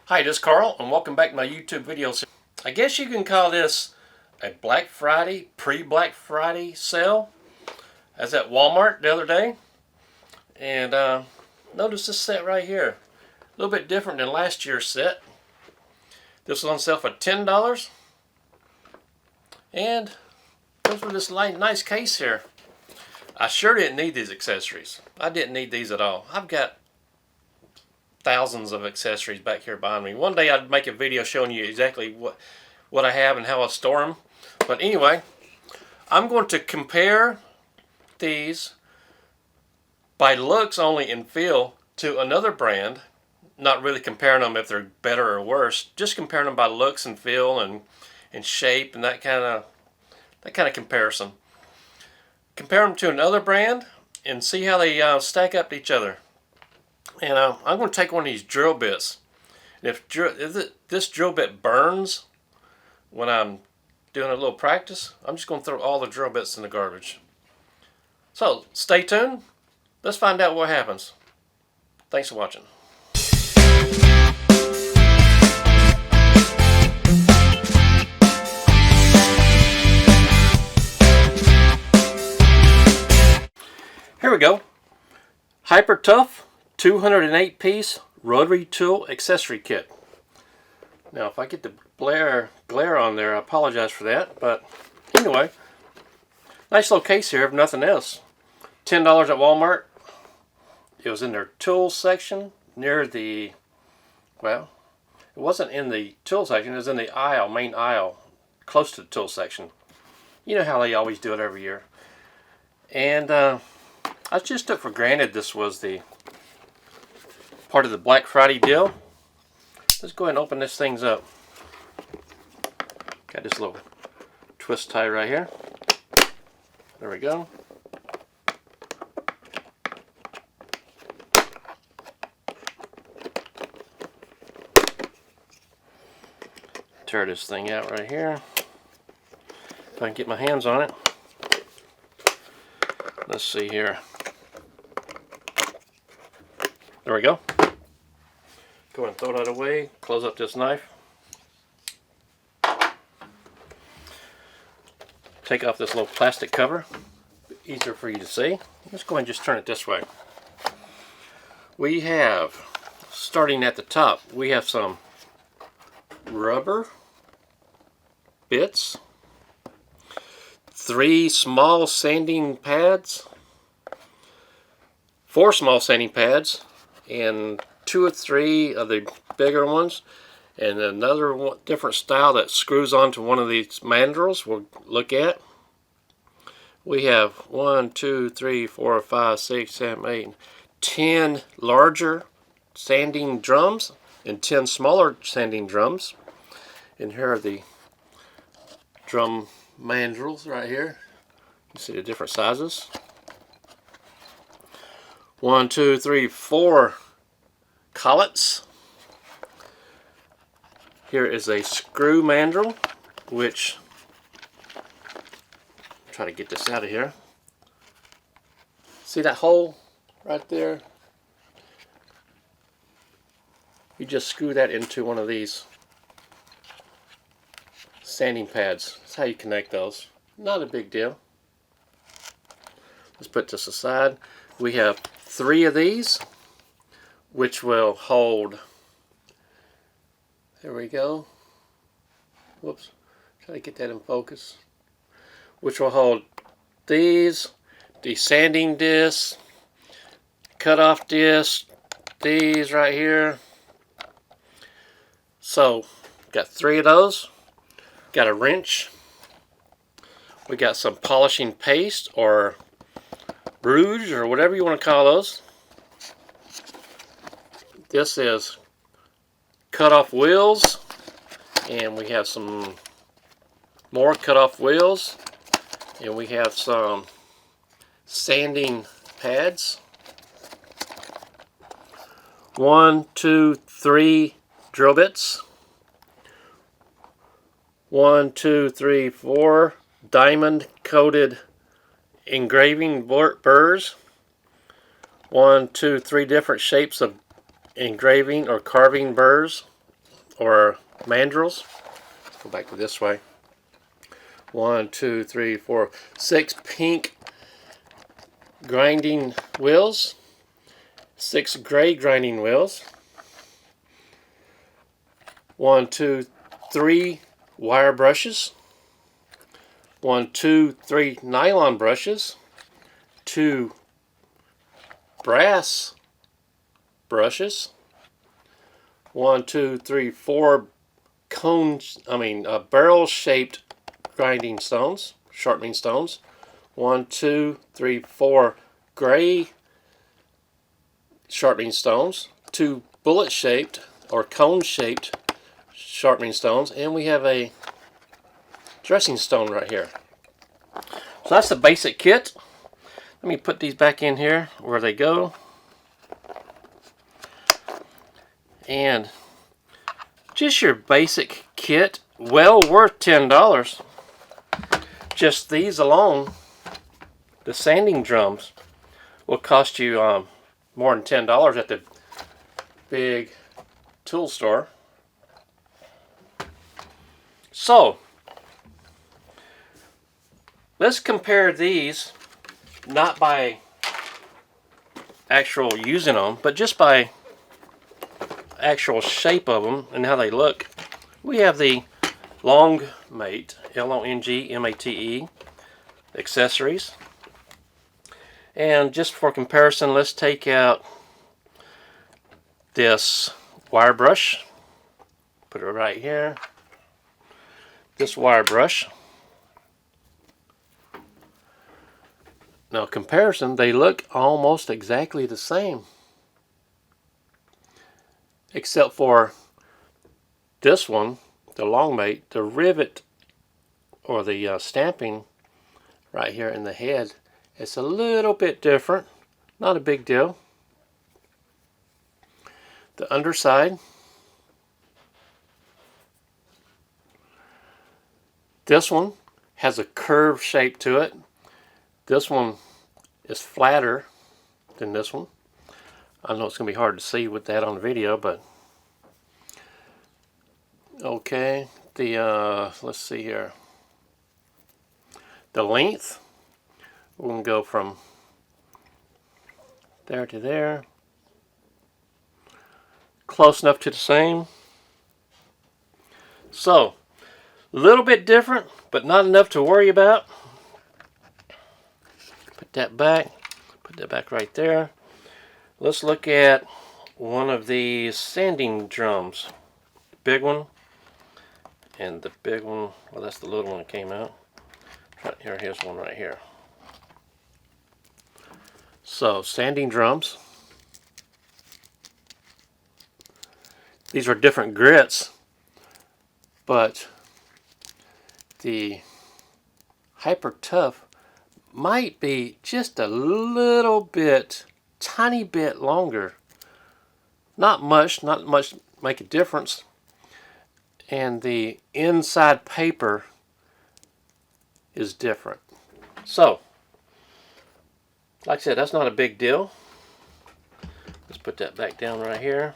Hi, this is Carl, and welcome back to my YouTube video series. I guess you can call this a Black Friday, pre-Black Friday sale. I was at Walmart the other day, and notice this set right here. A little bit different than last year's set. This was on sale for $10, and comes with this nice case here. I sure didn't need these accessories. I didn't need these at all. I've got thousands of accessories back here behind me. One day I'd make a video showing you exactly what I have and how I store them. But anyway, I'm going to compare these by looks only and feel to another brand. Not really comparing them if they're better or worse. Just comparing them by looks and feel and shape and that kind of comparison. Compare them to another brand and see how they stack up to each other. And I'm going to take one of these drill bits. And if this drill bit burns when I'm doing a little practice, I'm just going to throw all the drill bits in the garbage. So stay tuned. Let's find out what happens. Thanks for watching. Here we go. Hyper Tough 208 piece Rotary tool accessory kit. Now if I get the glare on there, I apologize for that, but anyway, nice little case here if nothing else. $10 at Walmart. It was in their tools section near the, well, it wasn't in the tool section, it was in the aisle, main aisle, close to the tool section. You know how they always do it every year. And I just took for granted this was the part of the Black Friday deal. Let's go ahead and open this things up. Got this little twist tie right here. There we go. Tear this thing out right here. If I can get my hands on it. Let's see here. There we go. Go ahead and throw that away. Close up this knife. Take off this little plastic cover. Easier for you to see. Let's go ahead and just turn it this way. We have, starting at the top, we have some rubber bits. 3 small sanding pads. 4 small sanding pads. And 2 or 3 of the bigger ones, and another one, different style that screws onto one of these mandrels we'll look at. We have 1, 2, 3, 4, 5, 6, 7, 8, 10 larger sanding drums and 10 smaller sanding drums. And here are the drum mandrels right here. You see the different sizes. 1, 2, 3, 4 collets. Here is a screw mandrel, which, try to get this out of here. See that hole right there? You just screw that into one of these sanding pads. That's how you connect those. Not a big deal. Let's put this aside. We have 3 of these, which will hold, there we go, whoops, try to get that in focus, which will hold these, the sanding disc, cut-off disc, these right here. So, got 3 of those, got a wrench, we got some polishing paste or rouge or whatever you want to call those. This is cut-off wheels, and we have some more cut-off wheels, and we have some sanding pads. 1, 2, 3 drill bits. 1, 2, 3, 4 diamond coated engraving burrs. 1, 2, 3 different shapes of engraving or carving burrs. or mandrels. Let's go back to this way. 1, 2, 3, 4, 6 pink grinding wheels, 6 gray grinding wheels, 1, 2, 3 wire brushes, 1, 2, 3 nylon brushes, 2 brass brushes, 1, 2, 3, 4 barrel shaped grinding stones, sharpening stones, 1, 2, 3, 4 gray sharpening stones, 2 bullet shaped or cone shaped sharpening stones, and we have a dressing stone right here. So that's the basic kit. Let me put these back in here where they go. And just your basic kit, well worth $10. Just these alone, the sanding drums, will cost you more than $10 at the big tool store. So let's compare these, not by actual using them, but just by actual shape of them and how they look. We have the LongMate, LongMate accessories. And just for comparison, let's take out this wire brush, put it right here, this wire brush. Now comparison, they look almost exactly the same, except for this one, the LongMate, the rivet or the stamping right here in the head, it's a little bit different, not a big deal. The underside, this one has a curved shape to it. This one is flatter than this one. I know it's going to be hard to see with that on the video, but okay. Let's see here. The length, we're going to go from there to there. Close enough to the same. So, a little bit different, but not enough to worry about. Put that back right there. Let's look at one of these sanding drums. Big one and the big one. Well, that's the little one that came out. Right here, here's one right here. So, sanding drums. These are different grits, but the Hyper Tough might be just a little bit, tiny bit longer. Not much make a difference. And the inside paper is different. So, like I said, that's not a big deal. Let's put that back down right here.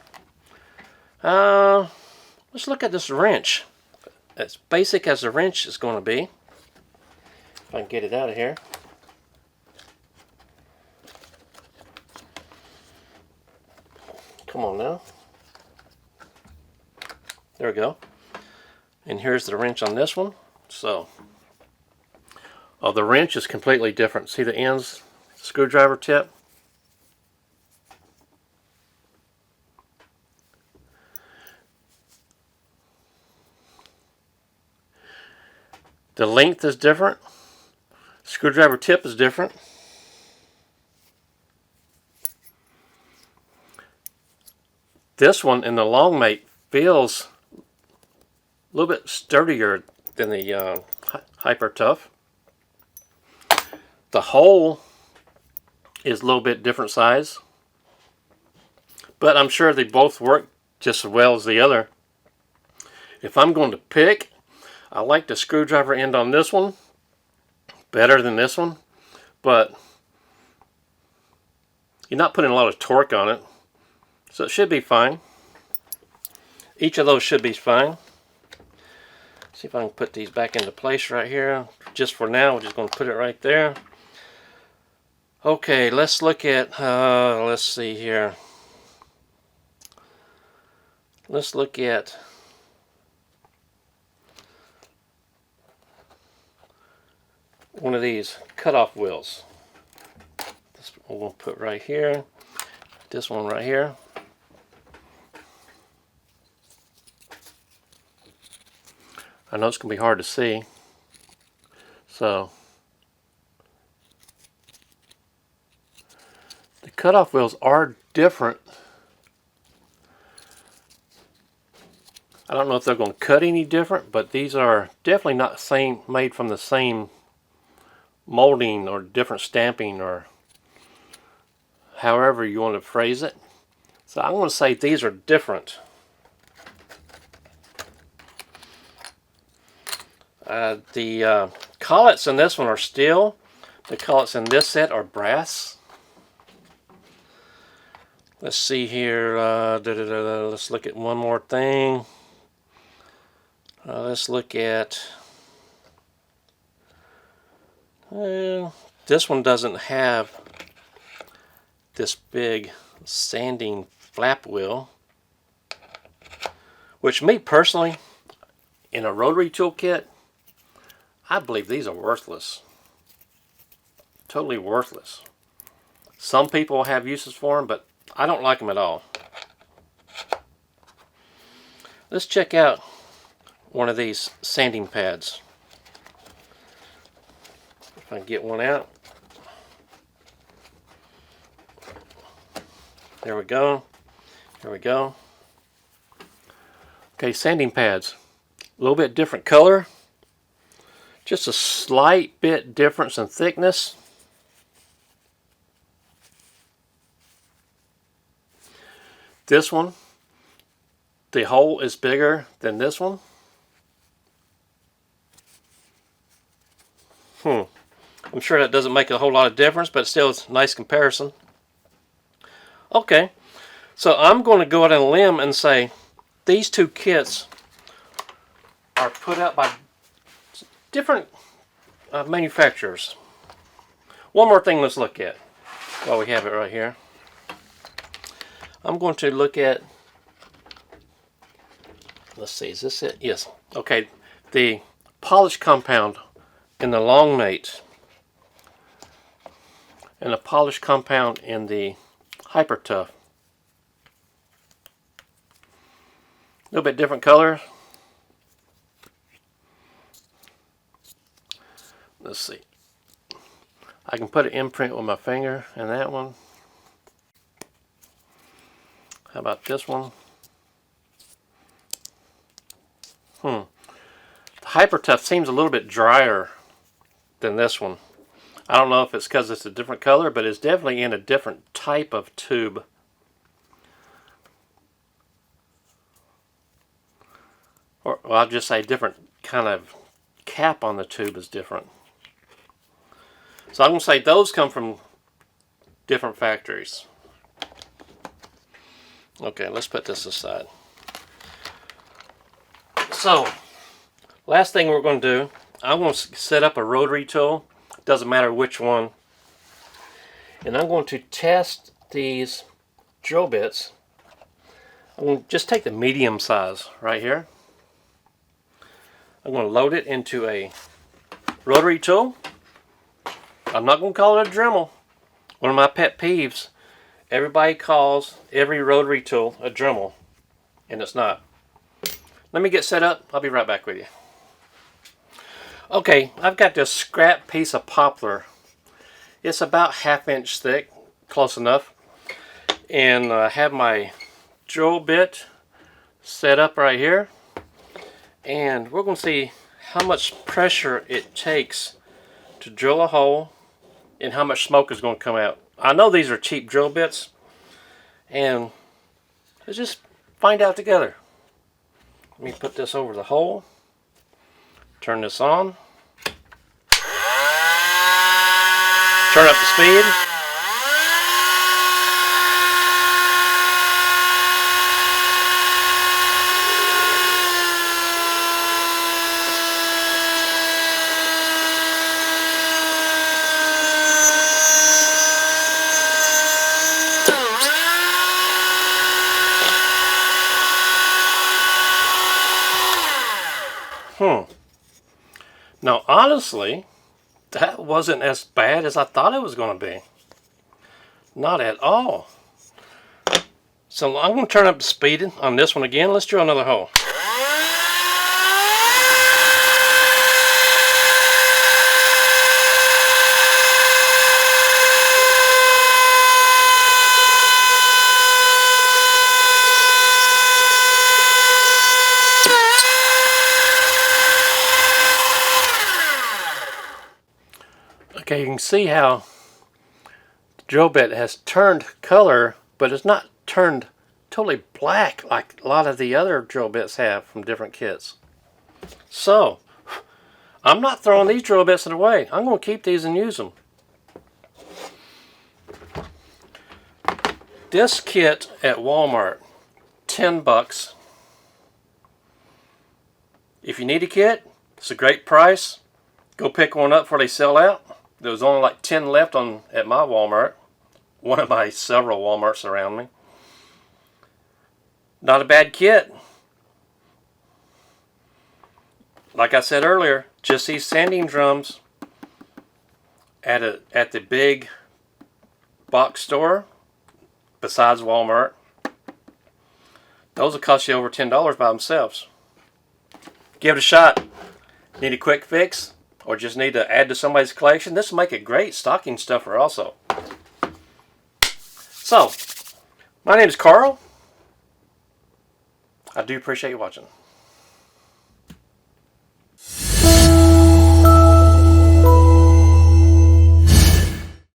Let's look at this wrench. As basic as the wrench is going to be. If I can get it out of here. Come on now. There we go. And here's the wrench on this one. So, the wrench is completely different. See the ends, screwdriver tip? The length is different. Screwdriver tip is different. This one in the LongMate feels a little bit sturdier than the Hyper Tough. The hole is a little bit different size, but I'm sure they both work just as well as the other. If I'm going to pick, I like the screwdriver end on this one better than this one, but you're not putting a lot of torque on it, so it should be fine. each of those should be fine. See if I can put these back into place right here. Just for now, we're just going to put it right there. Okay, let's look at, let's see here. Let's look at one of these cutoff wheels. This one we'll put right here. This one right here. I know it's going to be hard to see. So, the cutoff wheels are different. I don't know if they're going to cut any different, but these are definitely not made from the same molding or different stamping or however you want to phrase it. So I'm going to say these are different. The collets in this one are steel. The collets in this set are brass. Let's see here. Let's look at one more thing. Let's look at... this one doesn't have this big sanding flap wheel. Which, me personally, in a rotary toolkit, I believe these are worthless. Totally worthless. Some people have uses for them, but I don't like them at all. Let's check out one of these sanding pads. If I can get one out. There we go. There we go. Okay, sanding pads. A little bit different color. Just a slight bit difference in thickness. This one, the hole is bigger than this one. I'm sure that doesn't make a whole lot of difference, but still it's a nice comparison. Okay, so I'm going to go out on a limb and say these two kits are put out by different manufacturers. One more thing let's look at while we have it right here. I'm going to look at, let's see, is this it? Yes. Okay, the polish compound in the Long Mate and the polish compound in the Hyper Tough. A little bit different color. Let's see. I can put an imprint with my finger in that one. How about this one? The Hyper Tough seems a little bit drier than this one. I don't know if it's because it's a different color, but it's definitely in a different type of tube. Or, well, I'll just say different kind of cap on the tube is different. So I'm going to say those come from different factories. Okay, let's put this aside. So, last thing we're going to do, I'm going to set up a rotary tool. Doesn't matter which one. And I'm going to test these drill bits. I'm going to just take the medium size right here. I'm going to load it into a rotary tool. I'm not going to call it a Dremel. One of my pet peeves, everybody calls every rotary tool a Dremel, and it's not. Let me get set up. I'll be right back with you. Okay, I've got this scrap piece of poplar. It's about 1/2 inch thick, close enough. And I have my drill bit set up right here. And we're going to see how much pressure it takes to drill a hole and how much smoke is going to come out. I know these are cheap drill bits, and let's just find out together. Let me put this over the hole. Turn this on. Turn up the speed. Now, honestly, that wasn't as bad as I thought it was going to be. Not at all. So I'm going to turn up the speed on this one again. Let's drill another hole. Okay, you can see how the drill bit has turned color, but it's not turned totally black like a lot of the other drill bits have from different kits. So, I'm not throwing these drill bits away. I'm going to keep these and use them. This kit at Walmart, $10. If you need a kit, it's a great price. Go pick one up before they sell out. There was only like 10 left at my Walmart. One of my several Walmarts around me. Not a bad kit. Like I said earlier, just these sanding drums at the big box store besides Walmart. Those will cost you over $10 by themselves. Give it a shot. Need a quick fix? Or just need to add to somebody's collection? This will make a great stocking stuffer also. So, my name is Carl. I do appreciate you watching.